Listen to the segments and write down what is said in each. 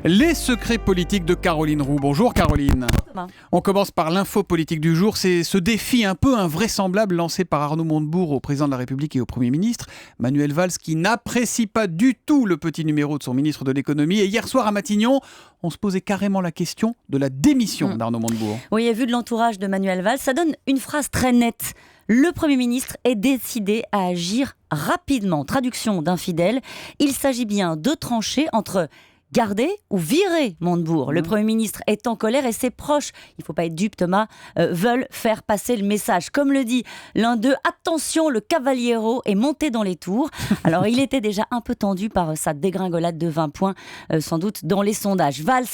Les secrets politiques de Caroline Roux. Bonjour Caroline. Thomas. On commence par l'info politique du jour. C'est ce défi un peu invraisemblable lancé par Arnaud Montebourg au président de la République et au Premier ministre, Manuel Valls, qui n'apprécie pas du tout le petit numéro de son ministre de l'économie. Et hier soir à Matignon, on se posait carrément la question de la démission d'Arnaud Montebourg. Oui, et vu de l'entourage de Manuel Valls, ça donne une phrase très nette. Le Premier ministre est décidé à agir rapidement. Traduction d'un fidèle, il s'agit bien de trancher entre garder ou virer Montebourg. Le Premier ministre est en colère et ses proches, il ne faut pas être dupe Thomas, veulent faire passer le message. Comme le dit l'un d'eux, attention, le Cavaliero est monté dans les tours. Alors il était déjà un peu tendu par sa dégringolade de 20 points, sans doute dans les sondages. Valls,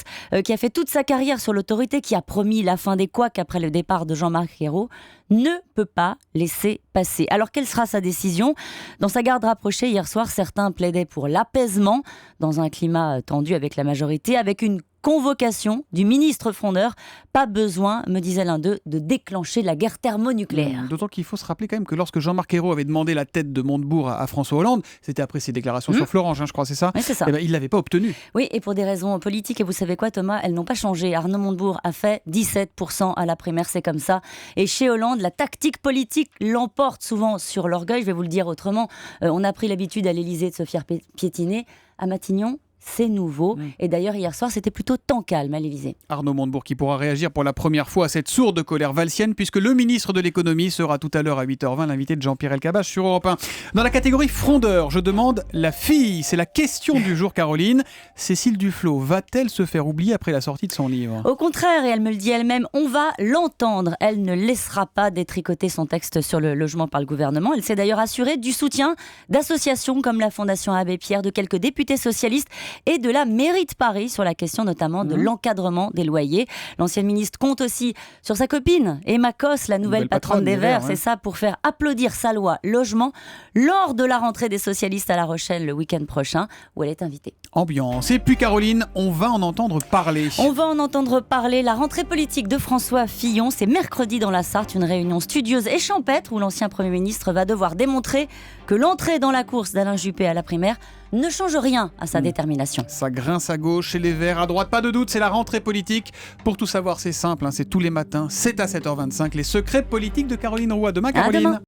qui a fait toute sa carrière sur l'autorité, qui a promis la fin des couacs après le départ de Jean-Marc Ayrault, ne peut pas laisser passer. Alors quelle sera sa décision ? Dans sa garde rapprochée hier soir, certains plaidaient pour l'apaisement dans un climat tendu avec la majorité, avec une convocation du ministre frondeur. Pas besoin, me disait l'un d'eux, de déclencher la guerre thermonucléaire. D'autant qu'il faut se rappeler quand même que lorsque Jean-Marc Ayrault avait demandé la tête de Montebourg à François Hollande, c'était après ses déclarations sur Florange, je crois, c'est ça ? Oui, c'est ça. Eh ben, il ne l'avait pas obtenu. Oui, et pour des raisons politiques, et vous savez quoi Thomas, elles n'ont pas changé. Arnaud Montebourg a fait 17% à la primaire, c'est comme ça. Et chez Hollande, la tactique politique l'emporte souvent sur l'orgueil. Je vais vous le dire autrement. On a pris l'habitude à l'Élysée de se faire piétiner. À Matignon, c'est nouveau. Et d'ailleurs, hier soir, c'était plutôt temps calme à l'Élysée. Arnaud Montebourg qui pourra réagir pour la première fois à cette sourde colère valsienne, puisque le ministre de l'économie sera tout à l'heure à 8h20 l'invité de Jean-Pierre Elkabbach sur Europe 1. Dans la catégorie frondeur, je demande la fille. C'est la question du jour, Caroline. Cécile Duflot va-t-elle se faire oublier après la sortie de son livre ? Au contraire, et elle me le dit elle-même, on va l'entendre. Elle ne laissera pas détricoter son texte sur le logement par le gouvernement. Elle s'est d'ailleurs assurée du soutien d'associations comme la Fondation Abbé Pierre, de quelques députés socialistes et de la mairie de Paris sur la question notamment de l'encadrement des loyers. L'ancienne ministre compte aussi sur sa copine Emma Cosse, la nouvelle patronne des Verts, c'est ça, pour faire applaudir sa loi logement lors de la rentrée des socialistes à La Rochelle le week-end prochain où elle est invitée. Ambiance. Et puis Caroline, on va en entendre parler. On va en entendre parler. La rentrée politique de François Fillon, c'est mercredi dans la Sarthe, une réunion studieuse et champêtre où l'ancien Premier ministre va devoir démontrer que l'entrée dans la course d'Alain Juppé à la primaire ne change rien à sa détermination. Ça grince à gauche chez les Verts, à droite, pas de doute, c'est la rentrée politique. Pour tout savoir, c'est simple, c'est tous les matins, c'est à 7h25. Les secrets politiques de Caroline Roux. À demain, Caroline. À demain.